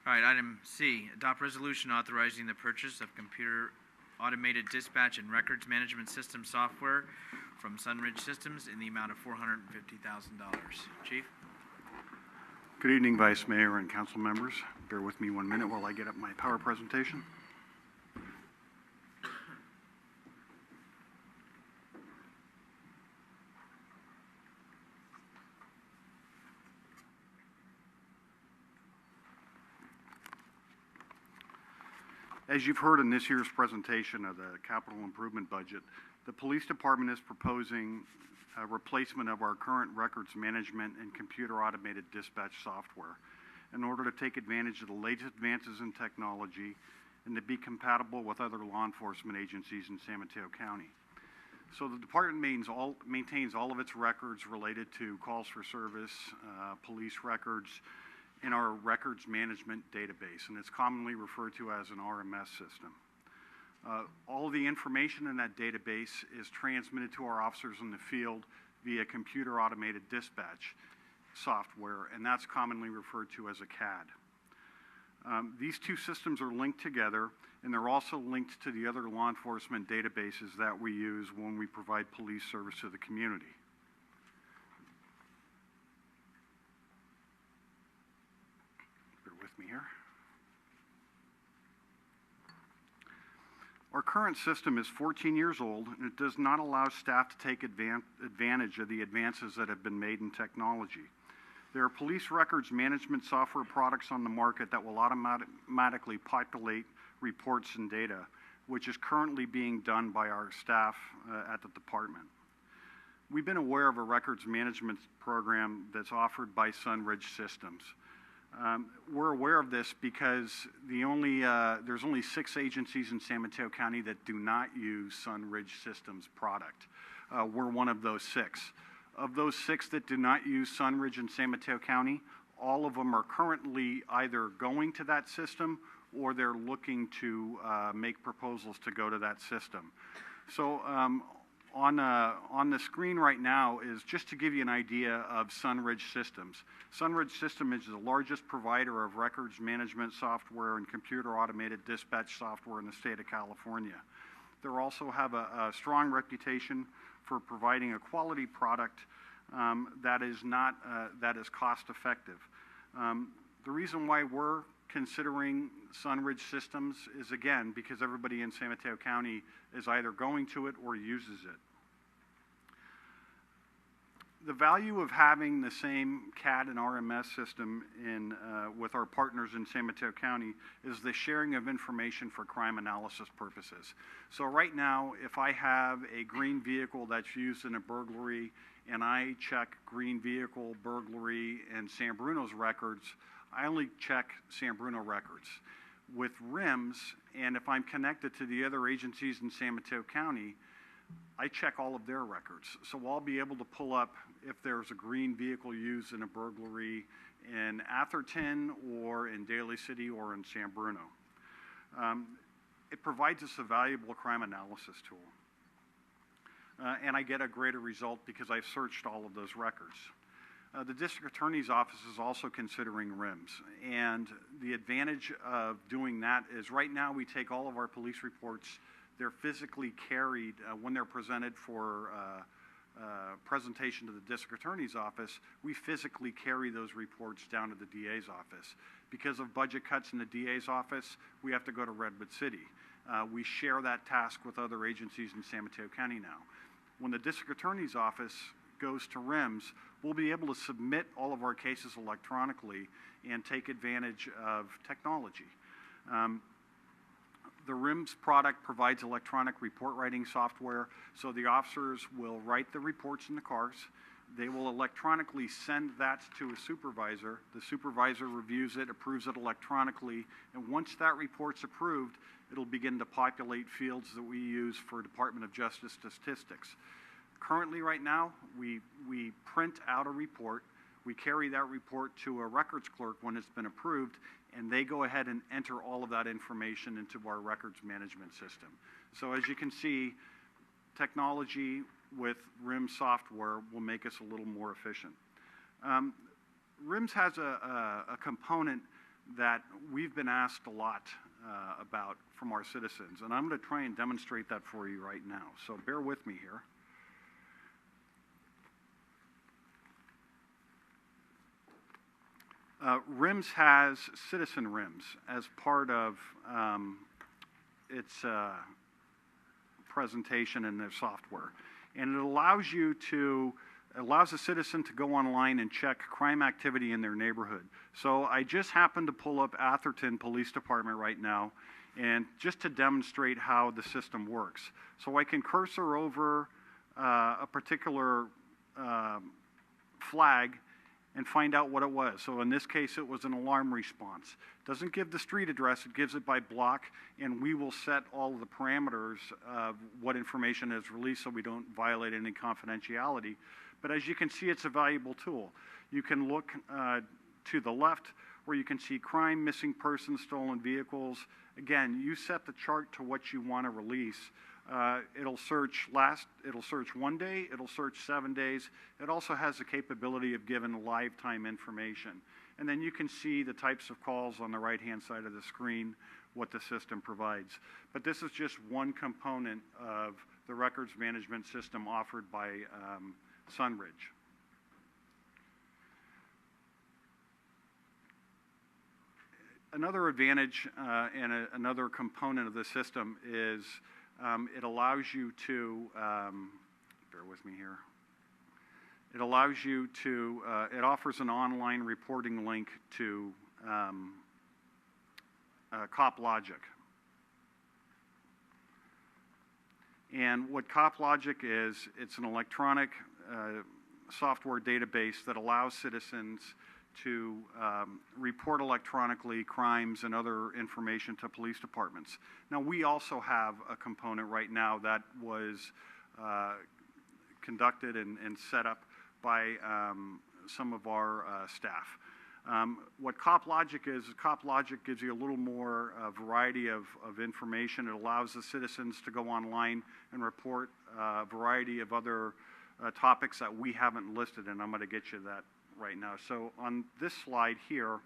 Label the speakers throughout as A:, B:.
A: All right, item C, adopt resolution authorizing the purchase of computer automated dispatch and records management system software from Sunridge Systems in the amount of $450,000. Chief?
B: Good evening, Vice Mayor and council members. Bear with me 1 minute while I get up my power presentation. As you've heard in this year's presentation of the capital improvement budget, the police department is proposing a replacement of our current records management and computer automated dispatch software in order to take advantage of the latest advances in technology and to be compatible with other law enforcement agencies in San Mateo County. So the department maintains all of its records related to calls for service, police records, in our records management database, and it's commonly referred to as an RMS system. All of the information in that database is transmitted to our officers in the field via computer automated dispatch software, and that's commonly referred to as a CAD. These two systems are linked together, and they're also linked to the other law enforcement databases that we use when we provide police service to the community. Me here. Our current system is 14 years old, and it does not allow staff to take advantage of the advances that have been made in technology. There are police records management software products on the market that will automatically populate reports and data, which is currently being done by our staff at the department. We've been aware of a records management program that's offered by Sunridge Systems. We're aware of this because there's only 6 agencies in San Mateo County that do not use Sunridge Systems product. We're one of those 6. Of those 6 that do not use Sunridge in San Mateo County, all of them are currently either going to that system or they're looking to make proposals to go to that system. So on the screen right now is just to give you an idea of Sunridge Systems. Sunridge Systems is the largest provider of records management software and computer automated dispatch software in the state of California. They also have a strong reputation for providing a quality product that is cost effective. The reason why we're considering Sunridge Systems is, again, because everybody in San Mateo County is either going to it or uses it. The value of having the same CAD and RMS system with our partners in San Mateo County is the sharing of information for crime analysis purposes. So right now, if I have a green vehicle that's used in a burglary and I check green vehicle, burglary, and San Bruno's records, I only check San Bruno records. With RIMS, and if I'm connected to the other agencies in San Mateo County, I check all of their records. So I'll be able to pull up if there's a green vehicle used in a burglary in Atherton or in Daly City or in San Bruno. It provides us a valuable crime analysis tool. And I get a greater result because I've searched all of those records. The district attorney's office is also considering RIMS, and the advantage of doing that is right now we take all of our police reports, they're physically carried when they're presented for presentation to the district attorney's office. We physically carry those reports down to the DA's office. Because of budget cuts in the DA's office, we have to go to Redwood City. We share that task with other agencies in San Mateo County now. When the district attorney's office goes to RIMS, we'll be able to submit all of our cases electronically and take advantage of technology. The RIMS product provides electronic report writing software, so the officers will write the reports in the cars. They will electronically send that to a supervisor. The supervisor reviews it, approves it electronically, and once that report's approved, it'll begin to populate fields that we use for Department of Justice statistics. Currently, right now, we print out a report. We carry that report to a records clerk when it's been approved, and they go ahead and enter all of that information into our records management system. So as you can see, technology with RIMS software will make us a little more efficient. RIMS has a component that we've been asked a lot about from our citizens, and I'm going to try and demonstrate that for you right now. So bear with me here. RIMS has Citizen RIMS as part of its presentation in their software. And it allows a citizen to go online and check crime activity in their neighborhood. So I just happened to pull up Atherton Police Department right now, and just to demonstrate how the system works. So I can cursor over a particular flag and find out what it was. So in this case, it was an alarm response. It doesn't give the street address, it gives it by block, and we will set all of the parameters of what information is released so we don't violate any confidentiality. But as you can see, it's a valuable tool. You can look to the left where you can see crime, missing persons, stolen vehicles. Again, you set the chart to what you want to release. It'll search 1 day, it'll search 7 days. It also has the capability of giving lifetime information. And then you can see the types of calls on the right-hand side of the screen, what the system provides. But this is just one component of the records management system offered by Sunridge. Another advantage and another component of the system is it allows you to, bear with me here, it allows you to, it offers an online reporting link to CopLogic. And what CopLogic is, it's an electronic software database that allows citizens to report electronically crimes and other information to police departments. Now, we also have a component right now that was conducted and set up by some of our staff. What CopLogic is CopLogic gives you a little more variety of information. It allows the citizens to go online and report a variety of other topics that we haven't listed, and I'm going to get you that right now. So on this slide here,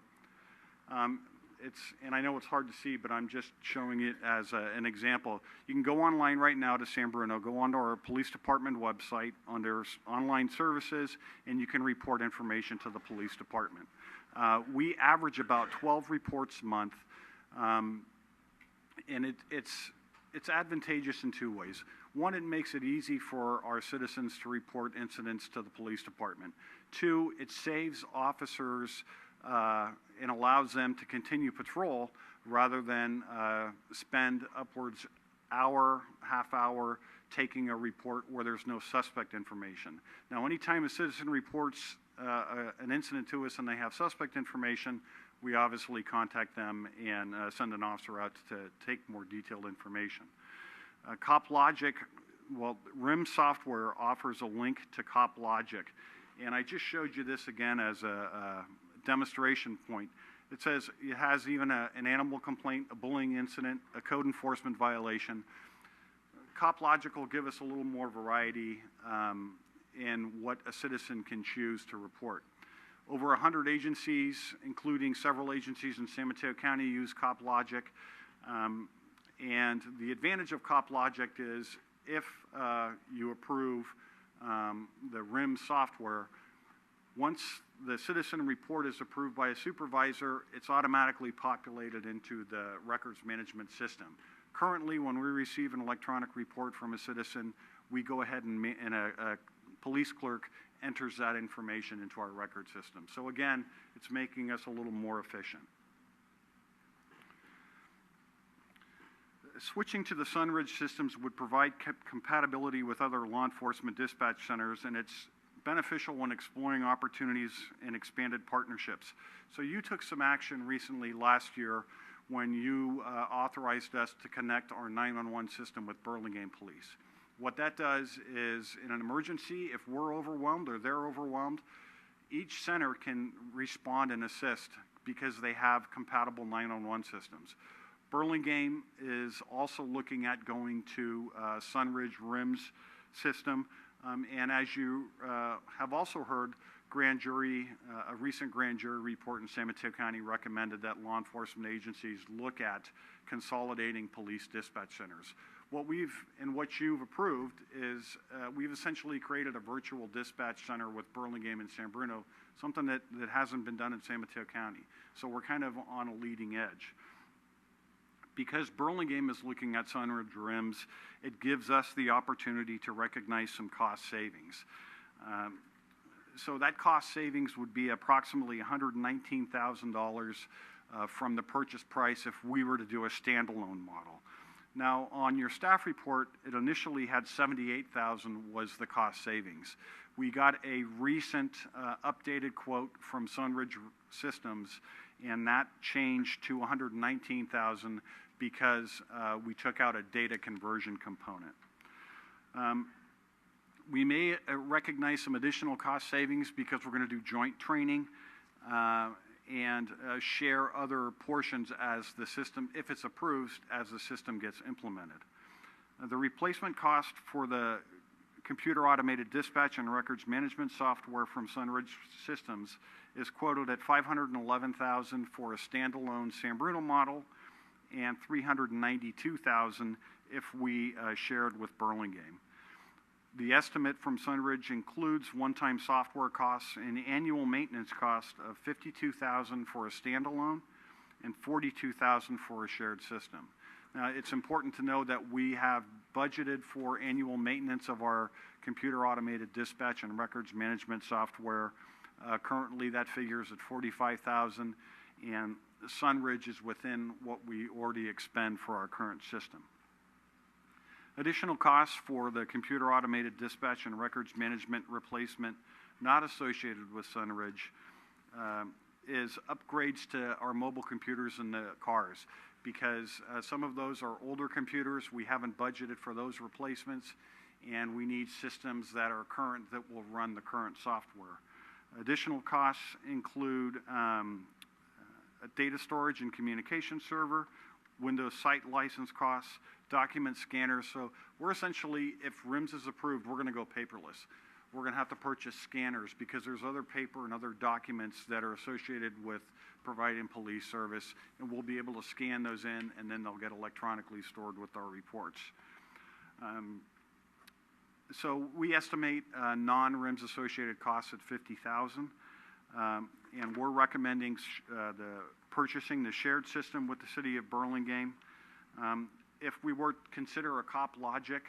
B: and I know it's hard to see, but I'm just showing it as an example. You can go online right now to San Bruno, go onto our police department website under online services, and you can report information to the police department. We average about 12 reports a month, and it's advantageous in two ways. One, it makes it easy for our citizens to report incidents to the police department. Two, it saves officers and allows them to continue patrol rather than spend upwards hour, half hour taking a report where there's no suspect information. Now, anytime a citizen reports an incident to us and they have suspect information, we obviously contact them and send an officer out to take more detailed information. CopLogic, well, RIMS software offers a link to CopLogic. And I just showed you this again as a demonstration point. It says it has even an animal complaint, a bullying incident, a code enforcement violation. CopLogic will give us a little more variety in what a citizen can choose to report. Over 100 agencies, including several agencies in San Mateo County, use CopLogic. And the advantage of CopLogic is if you approve the RIMS software, once the citizen report is approved by a supervisor, it's automatically populated into the records management system. Currently, when we receive an electronic report from a citizen, we go ahead and a police clerk enters that information into our record system. So again, it's making us a little more efficient. Switching to the Sunridge systems would provide compatibility with other law enforcement dispatch centers, and it's beneficial when exploring opportunities and expanded partnerships. So you took some action recently last year when you authorized us to connect our 911 system with Burlingame Police. What that does is, in an emergency, if we're overwhelmed or they're overwhelmed, each center can respond and assist because they have compatible 911 systems. Burlingame is also looking at going to Sunridge RIMS system. And as you have also heard, grand jury, a recent grand jury report in San Mateo County recommended that law enforcement agencies look at consolidating police dispatch centers. What you've approved is we've essentially created a virtual dispatch center with Burlingame and San Bruno, something that hasn't been done in San Mateo County. So we're kind of on a leading edge. Because Burlingame is looking at Sunridge rims, it gives us the opportunity to recognize some cost savings. So that cost savings would be approximately $119,000 from the purchase price if we were to do a standalone model. Now, on your staff report, it initially had $78,000 was the cost savings. We got a recent updated quote from Sunridge Systems, and that changed to $119,000 because we took out a data conversion component. We may recognize some additional cost savings because we're going to do joint training and share other portions as the system, if it's approved, as the system gets implemented. The replacement cost for the computer automated dispatch and records management software from Sunridge Systems is quoted at $511,000 for a standalone San Bruno model and $392,000 if we shared with Burlingame. The estimate from Sunridge includes one-time software costs and annual maintenance cost of $52,000 for a standalone and $42,000 for a shared system. Now, it's important to know that we have budgeted for annual maintenance of our computer automated dispatch and records management software. Currently, that figure is at $45,000, and Sunridge is within what we already expend for our current system. Additional costs for the computer automated dispatch and records management replacement not associated with Sunridge is upgrades to our mobile computers in the cars, because some of those are older computers. We haven't budgeted for those replacements, and we need systems that are current that will run the current software. Additional costs include a data storage and communication server, Windows site license costs, document scanners. So we're essentially, if RIMS is approved, we're going to go paperless. We're going to have to purchase scanners because there's other paper and other documents that are associated with providing police service, and we'll be able to scan those in, and then they'll get electronically stored with our reports. So we estimate non-RIMS associated costs at $50,000, and we're recommending purchasing the shared system with the city of Burlingame. If we were to consider a CopLogic,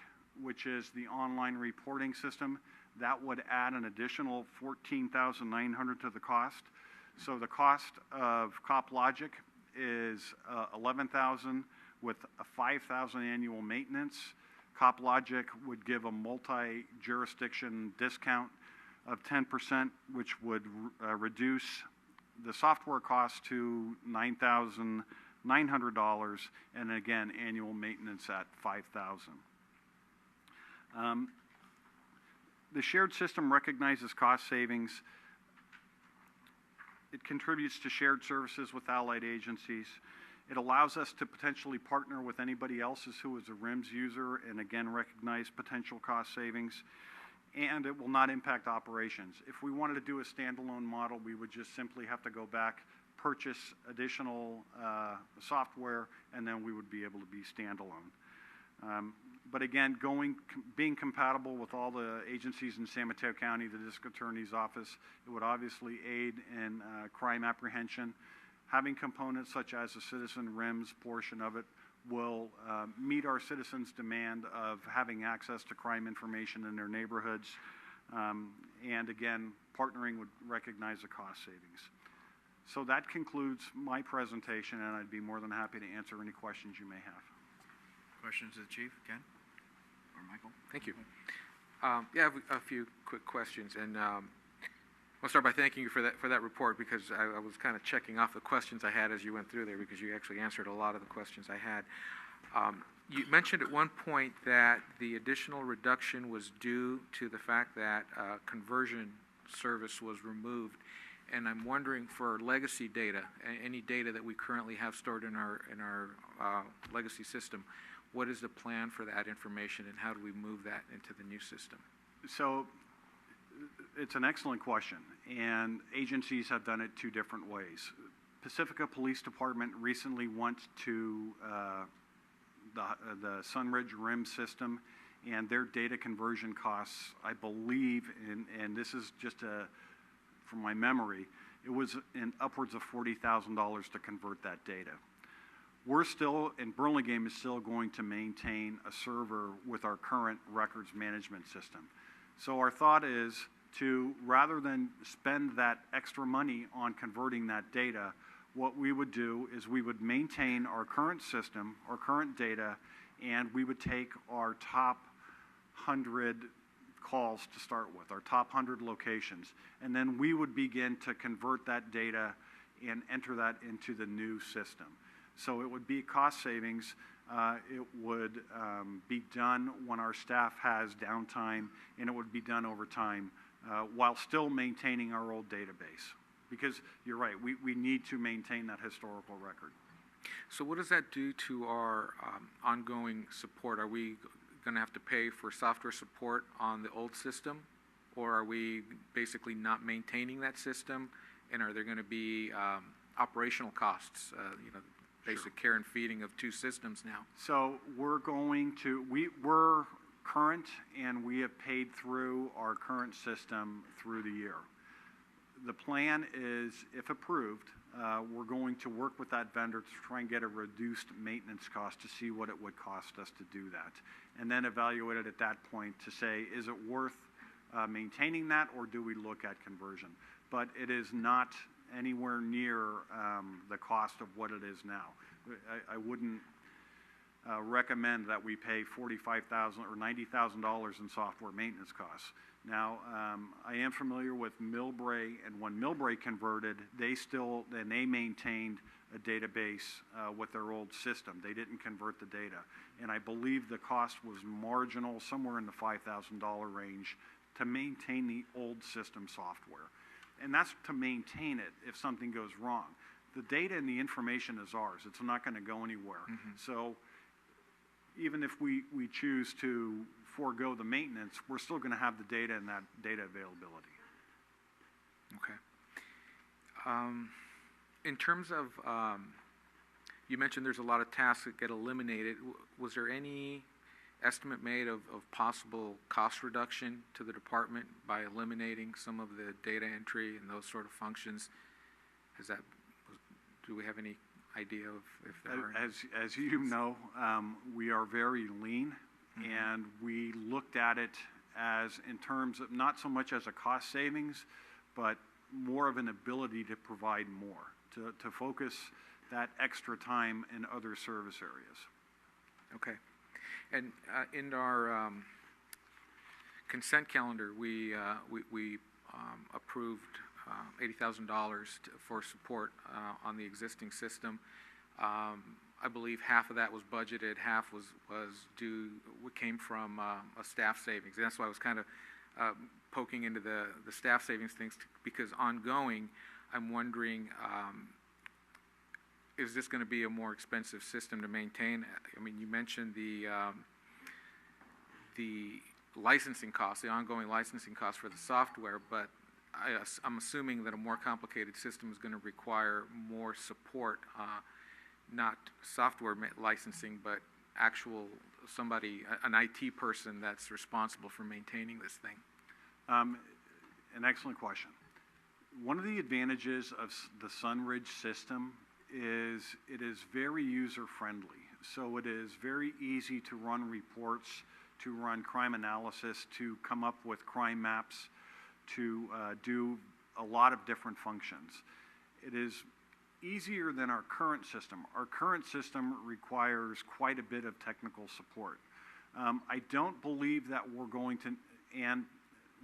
B: which is the online reporting system, that would add an additional $14,900 to the cost. So the cost of CopLogic is $11,000 with a $5,000 annual maintenance. CopLogic would give a multi-jurisdiction discount of 10%, which would reduce the software cost to $9,900, and again, annual maintenance at $5,000. The shared system recognizes cost savings. It contributes to shared services with allied agencies. It allows us to potentially partner with anybody else who is a RIMS user and again recognize potential cost savings. And it will not impact operations. If we wanted to do a standalone model, we would just simply have to go back, purchase additional software, and then we would be able to be standalone. But again, being compatible with all the agencies in San Mateo County, the District Attorney's Office, it would obviously aid in crime apprehension. Having components such as the citizen RIMS portion of it will meet our citizens' demand of having access to crime information in their neighborhoods. And again, partnering would recognize the cost savings. So that concludes my presentation, and I'd be more than happy to answer any questions you may have.
A: Questions to the chief, Ken or Michael?
C: Thank you. Yeah, I have a few quick questions, and I'll start by thanking you for that report, because I was kind of checking off the questions I had as you went through there, because you actually answered a lot of the questions I had. You mentioned at one point that the additional reduction was due to the fact that conversion service was removed, and I'm wondering for legacy data, any data that we currently have stored in our legacy system, what is the plan for that information, and how do we move that into the new system?
B: So it's an excellent question, and agencies have done it two different ways. Pacifica Police Department recently went to the Sunridge RIM system, and their data conversion costs, I believe, and this is just from my memory, it was in upwards of $40,000 to convert that data. We're still, and Burlingame is still going to maintain a server with our current records management system. So our thought is to, rather than spend that extra money on converting that data, what we would do is we would maintain our current system, our current data, and we would take our top 100 calls to start with, our top 100 locations, and then we would begin to convert that data and enter that into the new system. So it would be cost savings. It would be done when our staff has downtime, and it would be done over time while still maintaining our old database. Because you're right, we need to maintain that historical record.
C: So what does that do to our ongoing support? Are we going to have to pay for software support on the old system, or are we basically not maintaining that system? And are there going to be operational costs? Basic care and feeding of two systems now.
B: So we're going to, we're current, and we have paid through our current system through the year. The plan is, if approved, we're going to work with that vendor to try and get a reduced maintenance cost to see what it would cost us to do that. And then evaluate it at that point to say, is it worth maintaining that, or do we look at conversion? But it is not anywhere near the cost of what it is now. I wouldn't recommend that we pay $45,000 or $90,000 in software maintenance costs. Now, I am familiar with Millbrae, and when Millbrae converted, they maintained a database with their old system. They didn't convert the data. And I believe the cost was marginal, somewhere in the $5,000 range, to maintain the old system software. And that's to maintain it if something goes wrong. The data and the information is ours. It's not going to go anywhere. Mm-hmm. So even if we choose to forego the maintenance, we're still going to have the data and that data availability.
C: Okay. In terms of, you mentioned there's a lot of tasks that get eliminated. Was there any estimate made of possible cost reduction to the department by eliminating some of the data entry and those sort of functions? Do we have any idea of if there are any?
B: As you know, we are very lean, mm-hmm. and we looked at it as in terms of not so much as a cost savings, but more of an ability to provide more, to focus that extra time in other service areas.
C: Okay. And in our consent calendar, we approved $80,000 for support on the existing system. I believe half of that was budgeted, half came from a staff savings. And that's why I was kind of poking into the staff savings things, because ongoing, I'm wondering, is this going to be a more expensive system to maintain? I mean, you mentioned the licensing costs, the ongoing licensing costs for the software, but I'm assuming that a more complicated system is going to require more support, not software licensing, but actual somebody, an IT person that's responsible for maintaining this thing.
B: An excellent question. One of the advantages of the Sunridge system is it is very user-friendly. So it is very easy to run reports, to run crime analysis, to come up with crime maps, to do a lot of different functions. It is easier than our current system. Our current system requires quite a bit of technical support. I don't believe that we're going to, and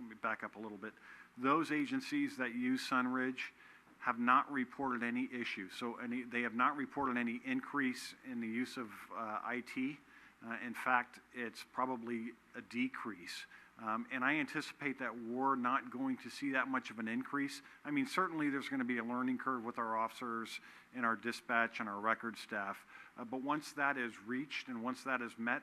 B: let me back up a little bit, those agencies that use Sunridge have not reported any issues. So they have not reported any increase in the use of IT. In fact, it's probably a decrease. And I anticipate that we're not going to see that much of an increase. I mean, certainly there's going to be a learning curve with our officers and our dispatch and our record staff. But once that is reached and once that is met,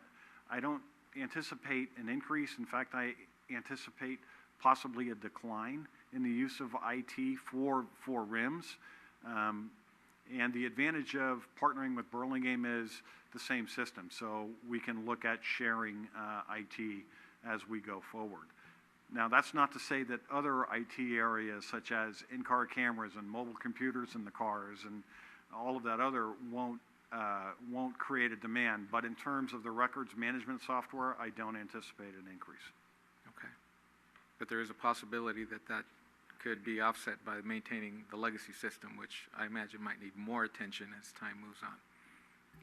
B: I don't anticipate an increase. In fact, I anticipate possibly a decline in the use of IT for RIMS. And the advantage of partnering with Burlingame is the same system, so we can look at sharing IT as we go forward. Now, that's not to say that other IT areas, such as in-car cameras and mobile computers in the cars and all of that other, won't create a demand. But in terms of the records management software, I don't anticipate an increase.
C: Okay. But there is a possibility that that could be offset by maintaining the legacy system, which I imagine might need more attention as time moves on,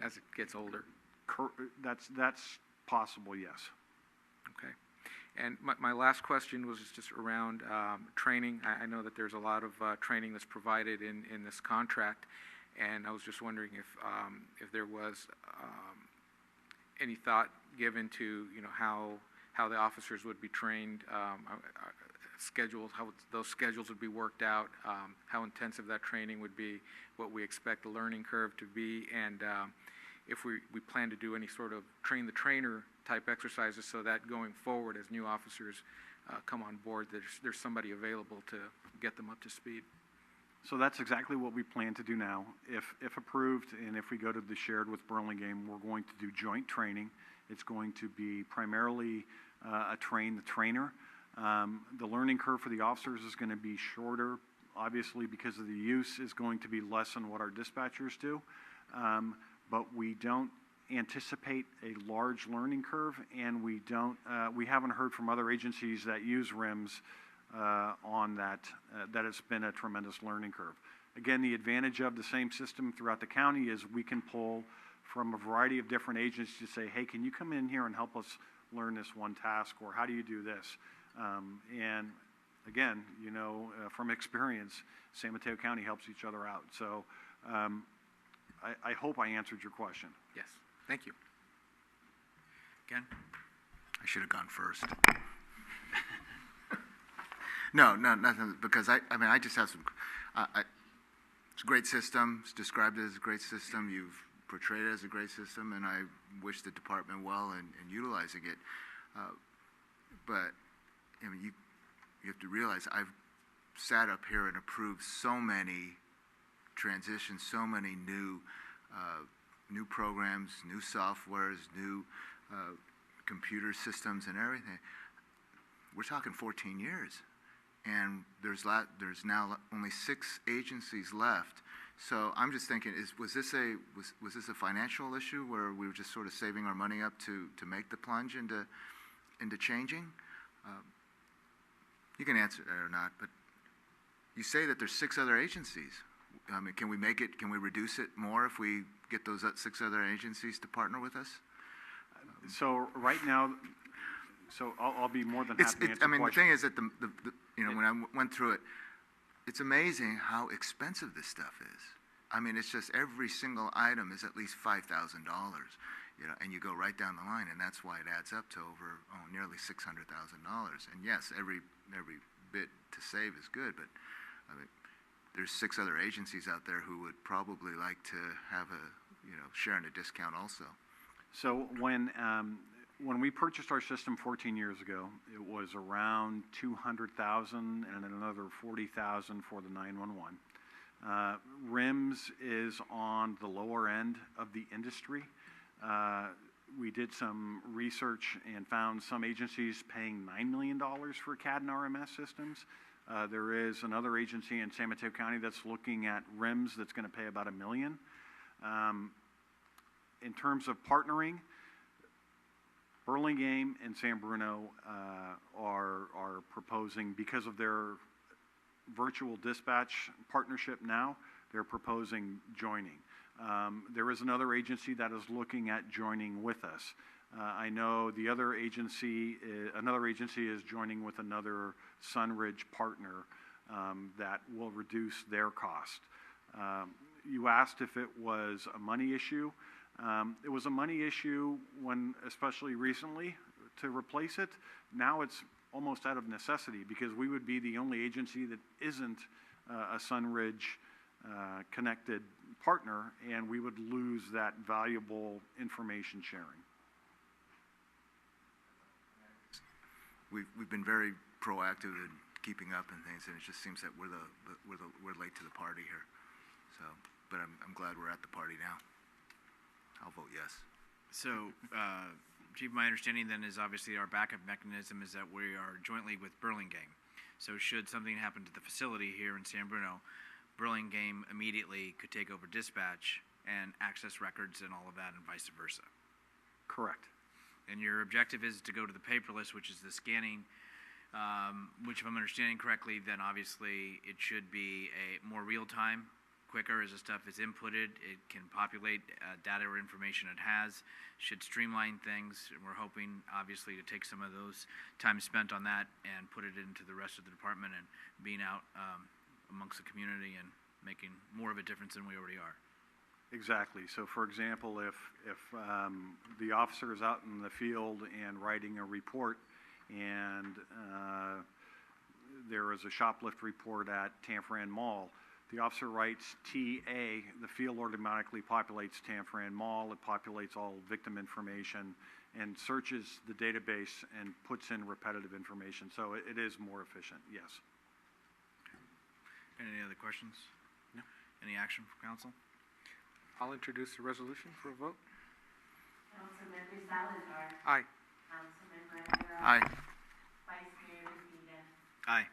C: as it gets older.
B: That's possible, yes.
C: Okay. And my last question was just around training. I know that there's a lot of training that's provided in this contract, and I was just wondering if there was any thought given to how the officers would be trained, schedules, how those schedules would be worked out, how intensive that training would be, what we expect the learning curve to be, and if we plan to do any sort of train the trainer type exercises so that going forward as new officers come on board, there's somebody available to get them up to speed.
B: So that's exactly what we plan to do now. If approved and if we go to the shared with Burlingame, we're going to do joint training. It's going to be primarily a train the trainer. The learning curve for the officers is going to be shorter, obviously, because of the use is going to be less than what our dispatchers do. But we don't anticipate a large learning curve, and we haven't heard from other agencies that use RIMS on that it's been a tremendous learning curve. Again, the advantage of the same system throughout the county is we can pull from a variety of different agencies to say, hey, can you come in here and help us learn this one task, or how do you do this? And again, from experience, San Mateo County helps each other out. So I hope I answered your question.
C: Yes, thank you.
A: Ken?
D: I should have gone first. No, nothing, because I just have some, it's a great system. It's described as a great system. You've portrayed it as a great system, and I wish the department well in utilizing it. But I mean, you have to realize I've sat up here and approved so many transitions, so many new programs, new softwares, new computer systems, and everything. We're talking 14 years, and there's now only 6 agencies left. So I'm just thinking, was this a financial issue where we were just sort of saving our money up to make the plunge into changing? You can answer that or not, but you say that there's 6 other agencies. I mean, can we make it? Can we reduce it more if we get those 6 other agencies to partner with us?
B: So right now, I'll be more than happy to answer.
D: I mean, the thing is that when I went through it, it's amazing how expensive this stuff is. I mean, it's just every single item is at least $5,000, and you go right down the line, and that's why it adds up to over nearly $600,000. And yes, every bit to save is good, but I mean, there's 6 other agencies out there who would probably like to have sharing a discount also.
B: So when we purchased our system 14 years ago, it was around $200,000 and another $40,000 for the 911. RIMS is on the lower end of the industry. We did some research and found some agencies paying $9 million for CAD and RMS systems. There is another agency in San Mateo County that's looking at RIMS that's going to pay about $1 million. In terms of partnering, Burlingame and San Bruno are proposing, because of their virtual dispatch partnership now, they're proposing joining. There is another agency that is looking at joining with us. I know the other agency, another agency is joining with another Sunridge partner that will reduce their cost. You asked if it was a money issue. It was a money issue especially recently, to replace it. Now it's almost out of necessity, because we would be the only agency that isn't a Sunridge connected partner, and we would lose that valuable information sharing.
D: We've been very proactive in keeping up and things, and it just seems that we're late to the party here. So, but I'm glad we're at the party now. I'll vote yes.
A: So, Chief, my understanding then is obviously our backup mechanism is that we are jointly with Burlingame. So should something happen to the facility here in San Bruno, Burlingame immediately could take over dispatch and access records and all of that and vice versa.
B: Correct.
A: And your objective is to go to the paperless, which is the scanning, which if I'm understanding correctly, then obviously it should be a more real-time, quicker as the stuff is inputted. It can populate data or information it has, should streamline things. And we're hoping, obviously, to take some of those time spent on that and put it into the rest of the department and being out amongst the community and making more of a difference than we already are.
B: Exactly. So, for example, if the officer is out in the field and writing a report, and there is a shoplift report at Tanforan Mall, the officer writes TA, the field automatically populates Tanforan Mall, it populates all victim information, and searches the database and puts in repetitive information. So it is more efficient, yes.
A: Any other questions? No. Any action from council?
C: I'll introduce the resolution for a vote.
E: Councilmember Salazar.
C: Aye.
E: Councilmember Herrera.
D: Aye.
E: Vice Mayor Medina.
A: Aye.